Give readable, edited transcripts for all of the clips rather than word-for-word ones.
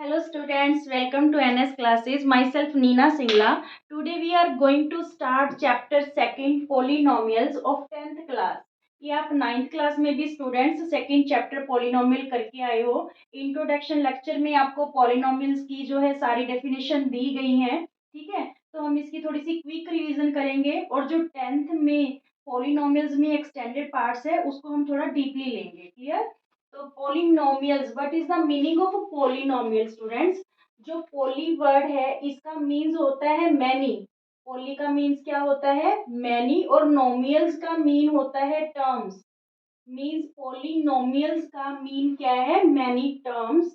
Hello students, welcome to NS classes. Myself Neena Singla. Today we are going to start chapter second polynomials of 10th class. ये आप 9th class में भी students second chapter polynomial करके आए हो। Introduction lecture में आपको polynomials की जो है सारी डेफिनेशन दी गई हैं, ठीक है। तो हम इसकी थोड़ी सी क्विक रिवीजन करेंगे और जो 10th में पॉलिनोमियल्स में एक्सटेंडेड पार्ट्स है उसको हम थोड़ा डीपली लेंगे। क्लियर? तो polynomials, what is the meaning of polynomial students? जो पॉली वर्ड है इसका मीन्स होता है मैनी। पॉली का मीन्स क्या होता है? मैनी। और नोमियल्स का मीन होता है टर्म्स। मीन्स पॉलिनोमियल्स का मीन क्या है? Many terms.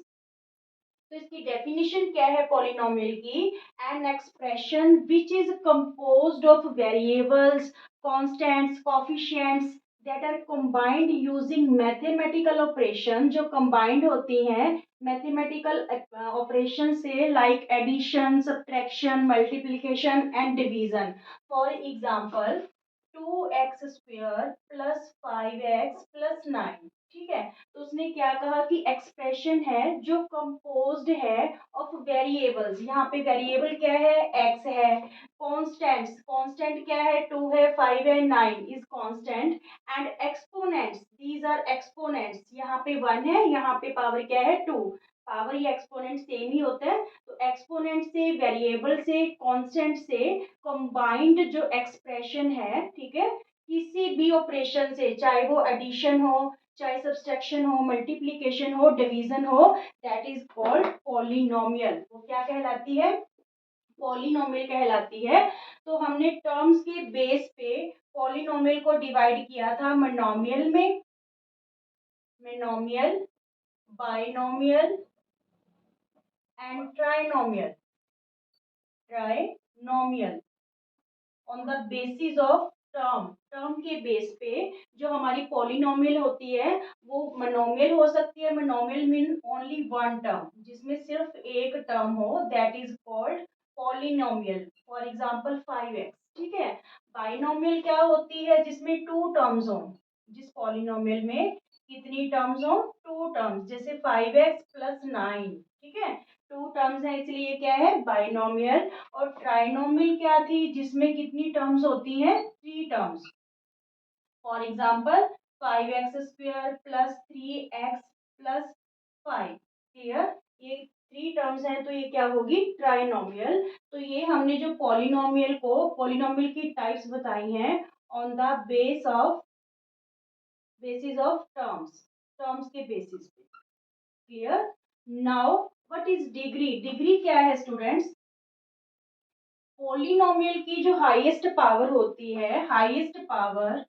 तो इसकी डेफिनेशन क्या है पॉलिनोमियल की? An expression which is composed of variables, constants, coefficients that are combined using mathematical operation, जो कंबाइंड होती हैं मैथमेटिकल ऑपरेशन से, like addition, subtraction, multiplication and division. For example 2x² plus 5x plus 9। ठीक है, तो उसने क्या कहा कि एक्सप्रेशन है जो कंपोज्ड है ऑफ वेरिएबल्स। यहाँ पे वेरिएबल क्या है? x है। कॉन्स्टेंट्स, कांस्टेंट क्या है? 2 है, 5 है, 9 is constant. And exponents, these are exponents. यहाँ पे 1 है, यहाँ पे पावर क्या है? 2। पावर या एक्सपोनेंट सेम ही होता है। तो एक्सपोनेंट से, वेरिएबल से, कांस्टेंट से कंबाइंड जो एक्सप्रेशन है, ठीक है, किसी भी ऑपरेशन से, चाहे वो एडिशन हो, चाहे सब्सट्रैक्शन हो, मल्टीप्लिकेशन हो, डिवीजन हो, दैट इज कॉल्ड पॉलिनोमियल। वो क्या कहलाती है? पॉलिनोमियल कहलाती है। तो हमने टर्म्स के बेस पे पॉलिनोमियल को डिवाइड किया था मोनोमियल में, monomial, binomial and trinomial. Trinomial on the basis of term. Term के बेस पे जो हमारी पॉलिनोमियल होती है वो मोनोमियल हो सकती है। Monomial mean only one term, जिसमें सिर्फ एक टर्म हो, that is called polynomial. For example 5x। ठीक है। बाइनोमियल क्या होती है? जिसमें टू टर्म्स हो। जिस पॉलिनोमियल में कितनी टर्म्स हो? Two terms. जैसे 5x प्लस 9। ठीक है, टू टर्म्स है इसलिए क्या है? बाइनोमियल। और ट्राइनोमियल क्या थी? जिसमें कितनी टर्म्स होती हैं? Three terms. For example 5x² plus 3x plus 5। Clear? ये थ्री टर्म्स हैं तो ये क्या होगी? ट्राइनोमियल। तो ये हमने जो पॉलिनोमियल को, पॉलिनोमियल की टाइप्स बताई हैं on the basis of terms. Terms के बेसिस पे। Clear? Now what is degree? Degree क्या है स्टूडेंट्स? पॉलिनोमियल की जो हाईएस्ट पावर होती है, highest power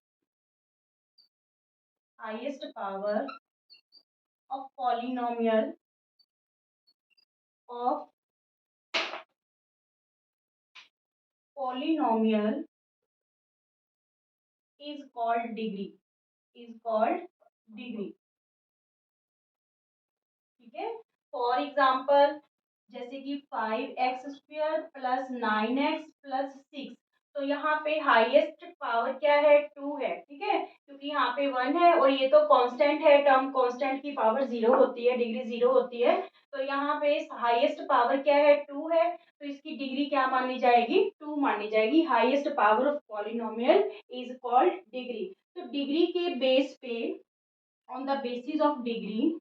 of of polynomial is called degree. Is called degree. ठीक है। फॉर एग्जाम्पल जैसे कि 5x² प्लस 9x प्लस 6। तो यहाँ पे हाईएस्ट पावर क्या है? 2 है। ठीक है, क्योंकि यहाँ पे 1 है और ये तो कांस्टेंट है। टर्म कांस्टेंट की पावर 0 होती है, डिग्री 0 होती है। तो यहाँ पे हाईएस्ट पावर क्या है? 2 है। तो इसकी डिग्री क्या मानी जाएगी? 2 मानी जाएगी। Highest power of polynomial is called degree. तो डिग्री के बेस पे, on the basis of degree,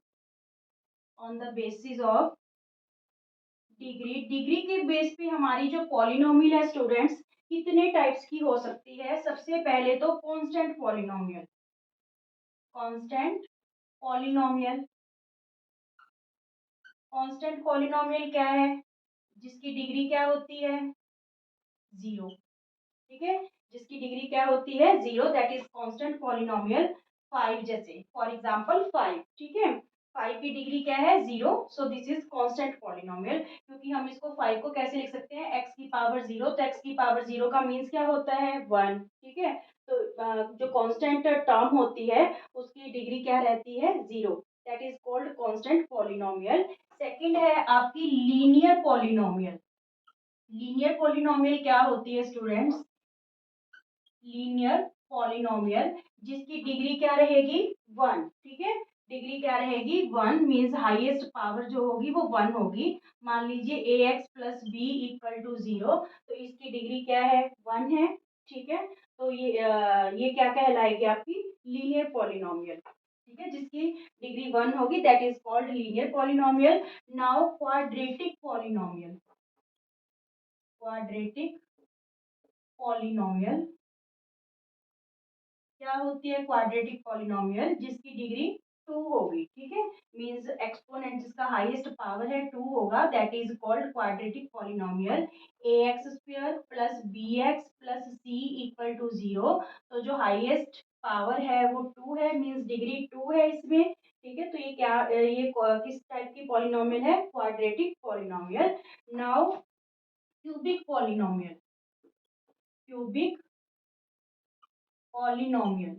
on the basis of degree, degree के बेस पे हमारी जो पॉलिनोमियल है स्टूडेंट्स, कितने टाइप्स की हो सकती है? सबसे पहले तो constant polynomial. Constant polynomial, constant polynomial क्या है? जिसकी डिग्री क्या होती है? 0। ठीक है, जिसकी डिग्री क्या होती है? 0, दैट इज कांस्टेंट पॉलिनोमियल। 5 जैसे, फॉर एग्जांपल 5। ठीक है, 5 की डिग्री क्या है? 0। So this is constant polynomial. क्योंकि हम इसको 5 को कैसे लिख सकते हैं? x की पावर 0। तो x की पावर 0 का मीन्स क्या होता है? 1। ठीक है, तो जो कांस्टेंट टर्म होती है उसकी डिग्री क्या रहती है? 0। That is called constant polynomial. Second है आपकी लीनियर पॉलिनोमियल। लीनियर पॉलिनोमियल क्या होती है स्टूडेंट्स? लीनियर पॉलिनोमियल जिसकी डिग्री क्या रहेगी? 1। ठीक है, डिग्री क्या रहेगी 1, मीन्स हाईएस्ट पावर जो होगी वो 1 होगी। मान लीजिए A x plus B equal to 0, तो इसकी डिग्री क्या है 1 है। ठीक है, तो ये क्या कहलाएगी आपकी लीनियर पॉलिनोमियल। ठीक है, जिसकी डिग्री 1 होगी that is called linear polynomial. Now quadratic polynomial, quadratic polynomial क्या होती है क्वाड्रेटिक पॉलिनोमियल, जिसकी डिग्री 2 होगी। ठीक है, मींस एक्सपोनेंट जिसका हाईएस्ट पावर है 2 होगा, that is called quadratic polynomial. A x square plus B x plus c equal to 0, तो जो हाईएस्ट पावर है वो 2 है, मींस डिग्री 2 है इसमें। ठीक है, तो ये क्या किस टाइप की पॉलिनोमियल है, quadratic polynomial. Now cubic polynomial, cubic polynomial,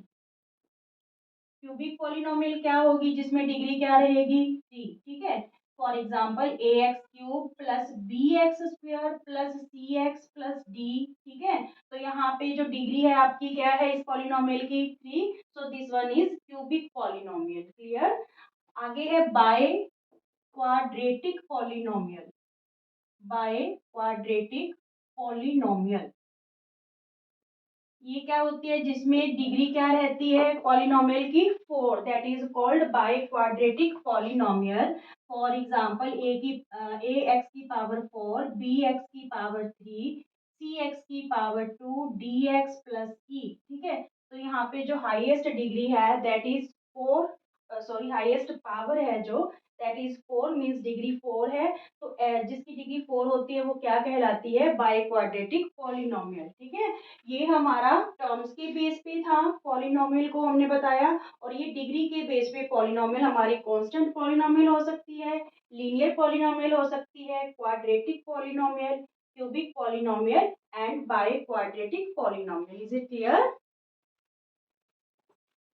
cubic polynomial क्या होगी, जिसमें डिग्री क्या रहेगी 3। ठीक है, for example a x cube plus B x square plus c x plus d. ठीक है, तो यहाँ पे जो डिग्री है आपकी क्या है इस पॉलिनोमियल की 3, so this one is cubic polynomial. Clear. आगे है by quadratic polynomial, by quadratic polynomial ये क्या होती है, जिसमें डिग्री क्या रहती है पॉलिनोमियल की 4, that is called by quadratic polynomial. For example A x की पावर 4, बी एक्स की पावर 3, सी एक्स की पावर 2, डी एक्स प्लस ई। ठीक है, तो यहाँ पे जो हाईएस्ट डिग्री है that is 4, sorry highest power है जो दैट इज 4, मीन्स डिग्री 4 है। तो जिसकी डिग्री 4 होती है वो क्या कहलाती है, बाय क्वाड्रेटिक पॉलिनोमियल। ठीक है, ये हमारा टर्म्स के बेस पे था, पॉलिनोमियल को हमने बताया। और ये डिग्री के बेस पे पॉलिनोमियल हमारी कांस्टेंट पॉलिनोमियल हो सकती है, लीनियर पॉलिनोमियल हो सकती है, quadratic polynomial, cubic polynomial and biquadratic polynomial. Is it clear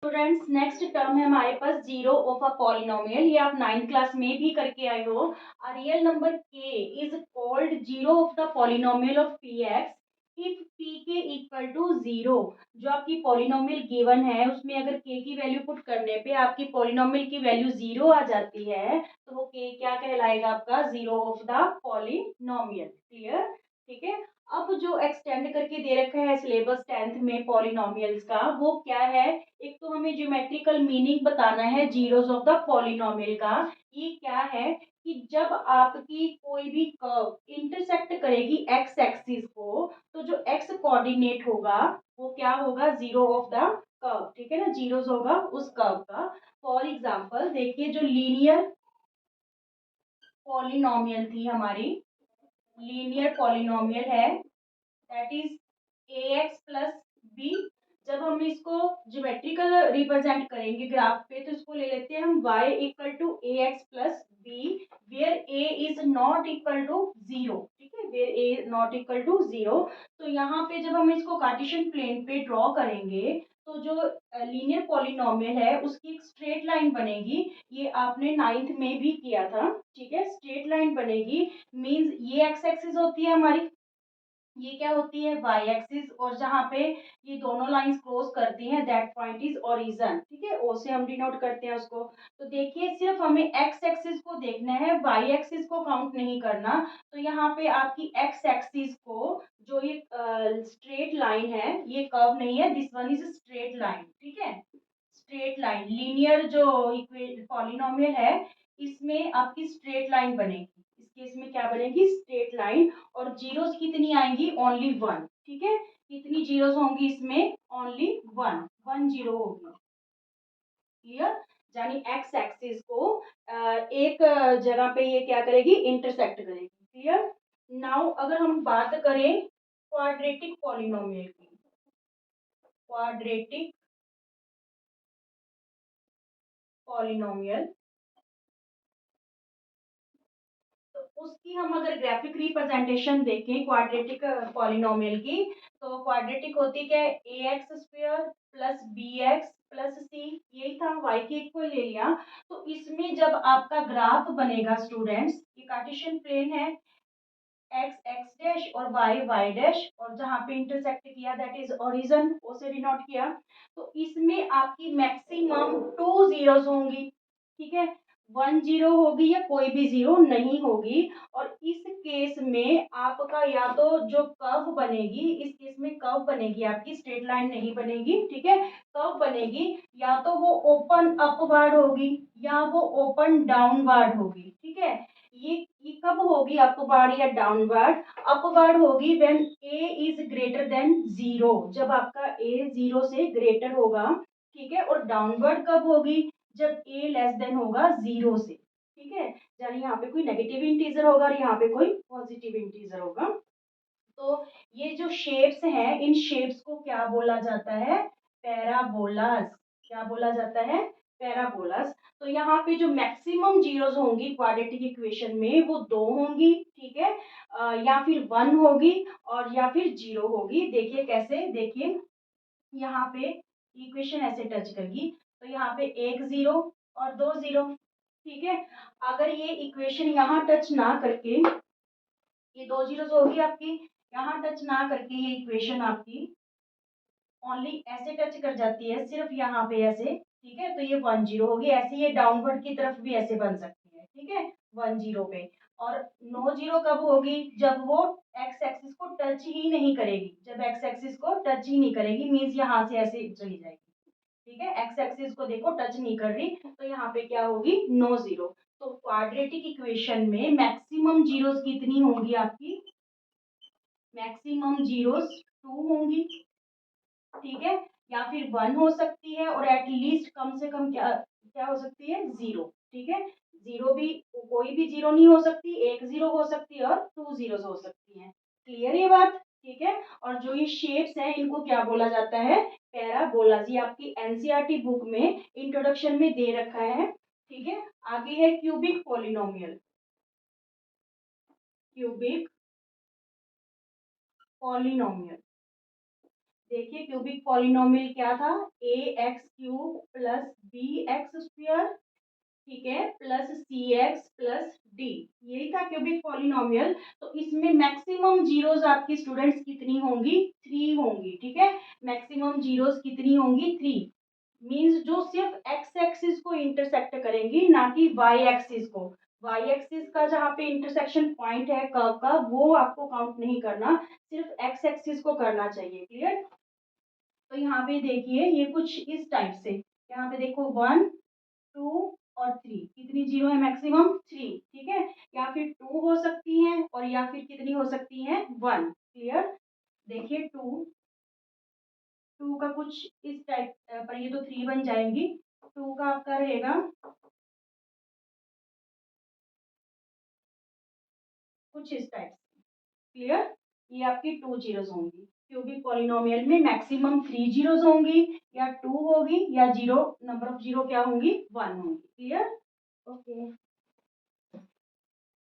students? Next term है हमारे पास जीरो ऑफ अ पॉलिनोमियल, ये आप 9th क्लास में भी करके आए हो। A real number k is called zero of the polynomial of px if pk equal to 0। जो आपकी पॉलिनोमियल गिवन है उसमें अगर k की वैल्यू पुट करने पे आपकी पॉलिनोमियल की वैल्यू 0 आ जाती है, तो वो k क्या कहलाएगा आपका zero of the polynomial. Clear. ठीक है, अब जो एक्सटेंड करके दे रखा है सिलेबस 10th में पॉलिनोमियल्स का, वो क्या है, एक तो हमें ज्योमेट्रिकल मीनिंग बताना है जीरोस ऑफ द पॉलिनोमियल का। ये क्या है कि जब आपकी कोई भी कर्व इंटरसेक्ट करेगी एक्स एक्सिस को, तो जो एक्स कोऑर्डिनेट होगा वो क्या होगा, जीरो ऑफ द कर्व। ठीक है ना, जीरोस होगा उस कर्व का। फॉर एग्जांपल देखिए, जो लीनियर पॉलिनोमियल थी हमारी, लीनियर पॉलिनोमियल है that is a x plus b. जब हम इसको ज्योमेट्रिकल रिप्रेजेंट करेंगे ग्राफ पे, तो इसको ले लेते हैं हम y equal to a x plus b, where a is not equal to 0। ठीक है, where a not equal to 0। तो यहाँ पे जब हम इसको कार्टेशियन प्लेन पे ड्रॉ करेंगे, तो जो लीनियर पॉलिनोमियल है उसकी एक स्ट्रेट लाइन बनेगी। ये आपने 9th में भी किया था। ठीक है, स्ट्रेट लाइन बनेगी, मींस ये एक्स एक्सिस होती है हमारी, ये क्या होती है वाई एक्सिस, और जहां पे ये दोनों लाइंस क्रॉस करती हैं दैट पॉइंट इज ओरिजिन। ठीक है, ओ से हम डिनोट करते हैं उसको। तो देखिए, सिर्फ हमें एक्स एक्सिस को देखना है, वाई एक्सिस को काउंट नहीं करना। तो यहाँ पे आपकी एक्स एक्सिस को जो ये स्ट्रेट लाइन है, ये कर्व नहीं है, this one is straight line. ठीक है, स्ट्रेट लाइन लीनियर जो पॉलिनोमियल है इसमें आपकी स्ट्रेट लाइन बनेगी, इस केस में क्या बनेगी स्ट्रेट लाइन। और जीरोस कितनी आएंगी, ओनली 1। ठीक है, कितनी जीरोस होंगी इसमें, ओनली 1, 1 जीरो होगी। क्लियर, यानी एक्स एक्सिस को एक जगह पे ये क्या करेगी, इंटरसेक्ट करेगी। क्लियर। नाउ अगर हम बात करें क्वाड्रेटिक पॉलिनोमियल की, क्वाड्रेटिक पॉलिनोमियल, तो उसकी हम अगर ग्राफिक रिप्रेजेंटेशन देखें क्वाड्रेटिक पॉलिनोमियल की, तो क्वाड्रेटिक होती क्या है, ए x square plus B x plus C, यही था, वाई के इक्वल ले लिया। तो इसमें जब आपका ग्राफ बनेगा स्टूडेंट्स, ये कार्टेशियन प्लेन है, एक्स एक्स डैश और वाई वाई डैश, और जहां पे इंटरसेक्ट किया दैट इज ओरिजिन, ओ से डिनोट किया। तो इसमें आपकी मैक्सिमम 2 जीरोस होंगी। ठीक है, 1 0 होगी या कोई भी 0 नहीं होगी। और इस केस में आपका या तो जो कर्व बनेगी, इस केस में कर्व बनेगी, आपकी स्ट्रेट लाइन नहीं बनेगी, ठीक है, कर्व बनेगी, या तो वो ओपन अपवर्ड होगी या वो ओपन डाउनवर्ड होगी, ठीक है। ये कब होगी अपवर्ड या डाउनवर्ड? अपवर्ड होगी when a is greater than 0, जब आपका a 0 से ग्रेटर होगा, ठीक है। और डाउनवर्ड कब होगी? जब a लेस देन होगा 0 से, ठीक है। यानी यहाँ पे कोई नेगेटिव इंटीजर होगा और यहाँ पे कोई पॉजिटिव इंटीजर होगा। तो ये जो शेप्स हैं, इन शेप्स को क्या बोला जाता है? पैराबोलास। क्या बोला जाता है? पैराबोलास। तो यहाँ पे जो मैक्सिमम जीरोस होंगी क्वाड्रेटिक इक्वेशन में वो दो होंगी, ठीक है, या फिर 1 होगी और या फिर 0 होगी। देखिए कैसे, देखिए यहाँ पे इक्वेशन ऐसे टच करेगी, तो यहाँ पे एक 0 और दो 0, ठीक है। अगर ये इक्वेशन यहाँ टच ना करके, ये दो जीरोस होगी आपकी, यहाँ टच ना करके ये इक्वेशन आपकी ओनली ऐसे टच कर जाती है, सिर्फ यहाँ पे ऐसे, ठीक है, तो ये 1 0 होगी। ऐसे ये डाउनवर्ड की तरफ भी ऐसे बन सकती है, ठीक है, 1 0 पे। और 9 0 कब होगी? जब वो एक्स एक्सिस को टच ही नहीं करेगी, जब एक्स एक्सिस को टच ही नहीं करेगी, मीन्स यहाँ से ऐसे चली जाएगी, ठीक है। एक्स एक्सिस को देखो टच नहीं कर रही, तो यहाँ पे क्या होगी? 9 0। तो क्वाड्रेटिक इक्वेशन में मैक्सिमम जीरोस कितनी होंगी आपकी? मैक्सिमम जीरोस 2 होंगी, ठीक है, या फिर 1 हो सकती है, और एटलीस्ट कम से कम क्या क्या हो सकती है? 0, ठीक है। 0 भी, कोई भी 0 नहीं हो सकती, एक 0 हो सकती है और 2 जीरोस हो सकती हैं। क्लियर ये बात? ठीक है। और जो ये शेप्स हैं इनको क्या बोला जाता है? पैराबोलास। ये आपकी एनसीईआरटी बुक में इंट्रोडक्शन में दे रखा है, ठीक है। आगे है क्यूबिक पॉलिनोमियल। क्यूबिक पॉलिनोमियल, देखिए क्यूबिक पॉलिनोमियल क्या था? A x cube plus B x square, ठीक है, plus c x plus d, यही था क्यूबिक पॉलिनोमियल। तो इसमें मैक्सिमम जीरोस आपकी स्टूडेंट्स कितनी होंगी? 3 होंगी, ठीक है। मैक्सिमम जीरोस कितनी होंगी? 3। मीन्स जो सिर्फ एक्स एक्सिस को इंटरसेक्ट करेंगी, ना कि वाई एक्सिस को। वाई एक्सिस का जहाँ पे इंटरसेक्शन पॉइंट है कर्व का, वो आपको काउंट नहीं करना, सिर्फ एक्स एक्सिस को करना चाहिए। क्लियर? तो यहाँ पे देखिए ये कुछ इस टाइप से, यहाँ पे देखो 1 2 और 3, कितनी जीरो है? मैक्सिमम 3, ठीक है। या फिर 2 हो सकती हैं और या फिर कितनी हो सकती हैं? 1। क्लियर? देखिए 2, 2 का कुछ इस टाइप पर, ये तो 3 बन जाएंगी, 2 का आपका रहेगा कुछ इस टाइप से। क्लियर? ये आपकी 2 जीरोस होंगी। क्यूबिक पॉलिनोमियल में मैक्सिमम 3 जीरोस होंगी, या 2 होगी, या जीरो नंबर ऑफ जीरो क्या होंगी? 1 होंगी। Clear? Okay.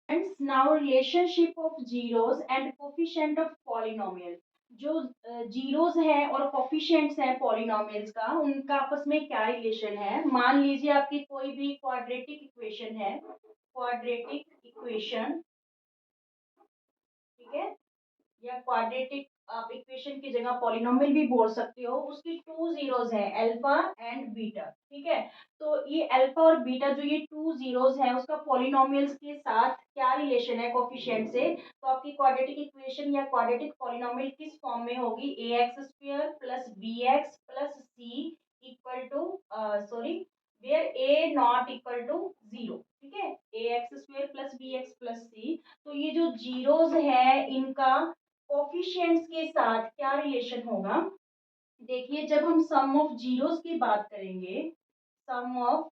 Friends, now relationship of zeros and coefficient of polynomial। जो जीरोस हैं और कोफिशिएंट्स हैं पॉलिनोमियल्स का, उनका आपस में क्या रिलेशन है? मान लीजिए आपकी कोई भी क्वाड्रेटिक इक्वेशन है, क्वाड्रेटिक इक्वेशन, ठीक है, या क्वाड्रेटिक आप इक्वेशन की जगह पॉलिनोमियल भी बोल सकते हो, उसकी 2 जीरोस है, अल्फा एंड बीटा, ठीक है। तो ये अल्फा और बीटा जो ये 2 जीरोस है, उसका पॉलिनोमियल्स के साथ क्या रिलेशन है कोफिशिएंट से? तो आपकी क्वाड्रेटिक इक्वेशन या क्वाड्रेटिक पॉलिनोमियल किस फॉर्म में होगी? A x square plus B x plus c equal to, sorry, where a not equal to 0, ठीक है, ए x square plus B x plus c. तो ये जो जीरोस है इनका कोफिशिएंट्स के साथ क्या रिलेशन होगा? देखिए जब हम सम ऑफ जीरोस की बात करेंगे, sum of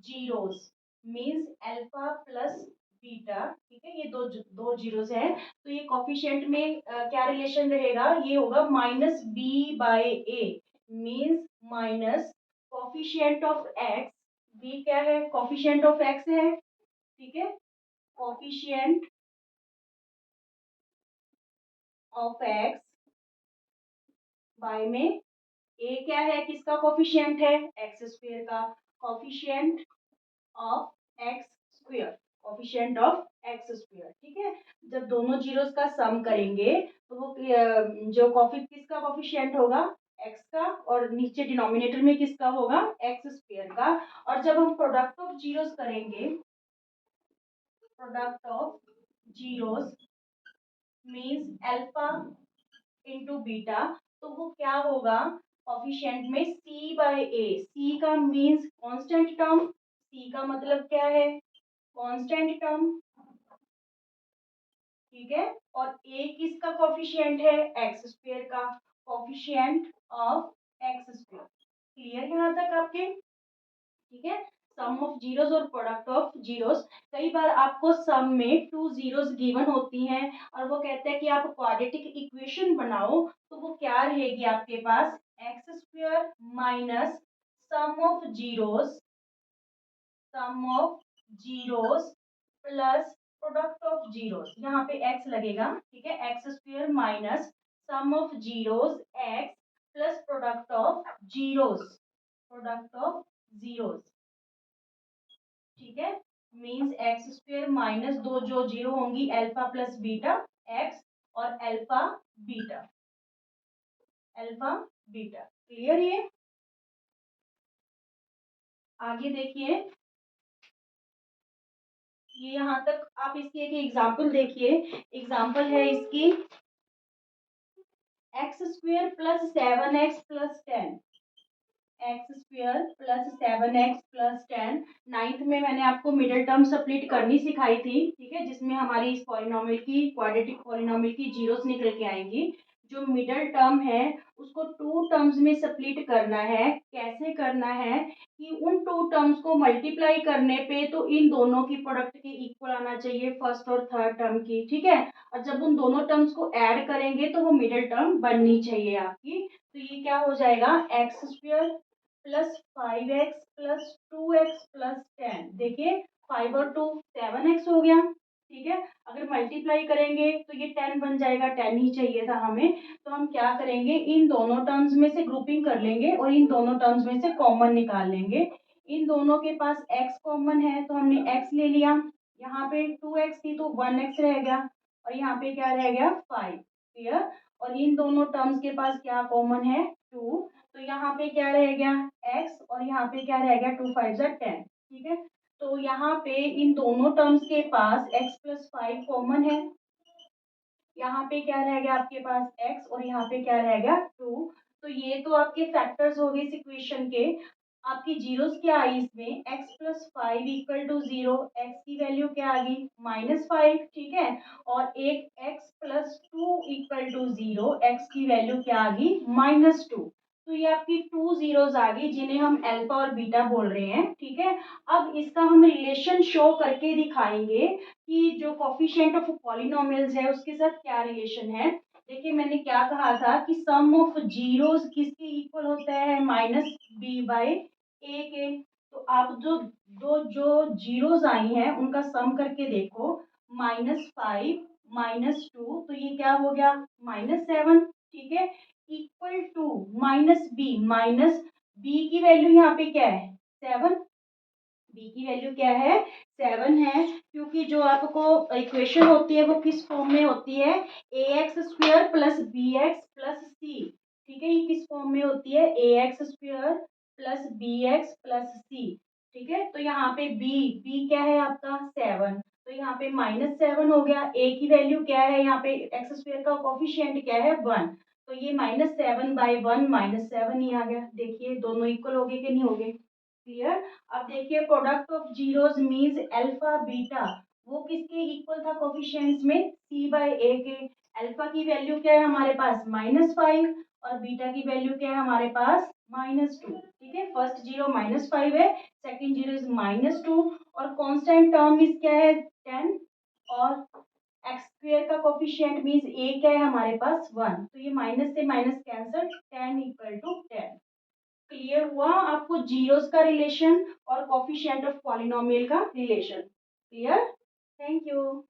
zeros means alpha plus beta, ठीक है, ये दो दो जीरोस है, तो ये कोफिशिएंट में क्या रिलेशन रहेगा? ये होगा minus b by a, means minus coefficient of x. B क्या है? कोफिशिएंट ऑफ एक्स है, ठीक है, कोफिशिएंट ऑफ एक्स बाय में ए क्या है? किसका कोफिशिएंट है? एक्स स्क्वायर का। Coefficient of x square, coefficient of x square, ठीक है। जब दोनों जीरोस का सम करेंगे तो वो जो कॉफी किसका कोफिशिएंट होगा? एक्स का और नीचे डिनोमिनेटर में किसका होगा, एक्स स्क्वायर का। और जब हम प्रोडक्ट ऑफ जीरोस करेंगे, product of zeros means alpha into beta, तो वो क्या होगा कोफिशिएंट में c बाय ए। c का मीन्स कांस्टेंट टर्म, c का मतलब क्या है, कांस्टेंट टर्म, ठीक है। और a किसका कोफिशिएंट है, एक्स स्क्वायर का, coefficient of x square. Clear यहाँ तक आपके, ठीक है। सम ऑफ जीरोस और प्रोडक्ट ऑफ जीरोस, कई बार आपको सम में टू जीरोस गिवन होती हैं और वो कहते हैं कि आप क्वाड्रेटिक इक्वेशन बनाओ, तो वो क्या रहेगी आपके पास, x square minus sum of zeros, sum of zeros plus product of zeros, यहाँ पे एक्स लगेगा, ठीक है। X square minus sum of zeros x plus product of zeros, product of zeros, ठीक है। मीन्स एक्स स्क्वायर माइनस दो जो zero होंगी अल्फा प्लस बीटा एक्स और alpha beta, alpha beta. Clear ये, आगे देखिए, ये यहाँ तक आप इसकी एक एग्जाम्पल देखिए। एग्जाम्पल है इसकी x square plus 7x plus 10, x square plus 7x plus 10। Ninth में मैंने आपको मिडिल टर्म स्प्लिट करनी सिखाई थी, ठीक है, जिसमें हमारी इस पॉलिनोमियल की, क्वाड्रेटिक पॉलिनोमियल की जीरोस निकल के आएंगी। जो मिडिल टर्म है उसको टू टर्म्स में स्प्लिट करना है। कैसे करना है कि उन टू टर्म्स को मल्टीप्लाई करने पे तो इन दोनों की प्रोडक्ट के इक्वल आना चाहिए, फर्स्ट और थर्ड टर्म की, ठीक है। और जब उन दोनों टर्म्स को ऐड करेंगे तो वो मिडिल टर्म बननी चाहिए आपकी। तो ये क्या हो जाएगा, x square plus 5x plus 2x plus 10। देखिए 5 और 2 7x हो गया, ठीक है। अगर मल्टीप्लाई करेंगे तो ये 10 बन जाएगा, 10 ही चाहिए था हमें। तो हम क्या करेंगे, इन दोनों टर्म्स में से ग्रुपिंग कर लेंगे और इन दोनों टर्म्स में से कॉमन निकाल लेंगे। इन दोनों के पास x कॉमन है तो हमने x ले लिया, यहाँ पे 2x थी तो 1x रह गया और यहाँ पे क्या रह गया 5, क्लियर। और इन दोनों टर्म्स के पास क्या कॉमन है 2, तो यहाँ पे क्या रह गया x और यहाँ पे क्या रह गया 2 5 10, ठीक है। तो यहाँ पे इन दोनों टर्म्स के पास x प्लस 5 कॉमन है, यहाँ पे क्या रह गया आपके पास x और यहाँ पे क्या रह गया 2। तो ये तो आपके फैक्टर्स हो गए इस इक्वेशन के। आपकी जीरोस क्या आई इसमें, x plus 5 equal to 0, x की वैल्यू क्या आ गई -5, ठीक है। और एक x plus 2 equal to 0, x की वैल्यू क्या आ गई -2। तो ये आपकी टू जीरोस आ गई जिन्हें हम अल्फा और बीटा बोल रहे हैं, ठीक है। अब इसका हम रिलेशन शो करके दिखाएंगे कि जो कोफिशिएंट ऑफ पॉलिनोमियल्स है उसके साथ क्या रिलेशन है। देखिए मैंने क्या कहा था कि सम ऑफ जीरोस किसके इक्वल होता है, -b/a के। तो आप जो दो जो जीरोस आई हैं उनका सम करके देखो, -5 -2, तो ये क्या हो गया -7, ठीक है। इक्वल टू -b की वैल्यू यहाँ पे क्या है 7, बी की वैल्यू क्या है 7 है, क्योंकि जो आपको इक्वेशन होती है वो किस फॉर्म में होती है, ए x square plus B x plus c, ठीक है। ये किस फॉर्म में होती है, ए x square plus B x plus c, ठीक है। तो यहाँ पे बी बी क्या है आपका 7, तो यहाँ पे -7 हो गया। ए की वैल्यू क्या है, यहाँ पे एक्स स्क्वायर का कोफिशिएंट क्या है 1, तो ये -7/1 -7 ही आ गया। देखिए दोनों इक्वल हो गए कि नहीं हो गए, क्लियर। अब देखिए product of zeros means alpha beta, वो किसके इक्वल था कोफिशिएंट्स में, c/a के। अल्फा की वैल्यू क्या है हमारे पास -5 और बीटा की वैल्यू क्या है हमारे पास -2, ठीक है। फर्स्ट जीरो -5 है, सेकंड जीरो इज -2 और कांस्टेंट टर्म इज क्या है 10 और एक्स स्क्वायर का कोफिशिएंट मींस a क्या है हमारे पास 1, तो ये माइनस से minus cancel, 10 equal to 10। Clear हुआ आपको जीरोस का रिलेशन और कोफिशिएंट ऑफ पॉलिनोमियल का रिलेशन, क्लियर। Thank you.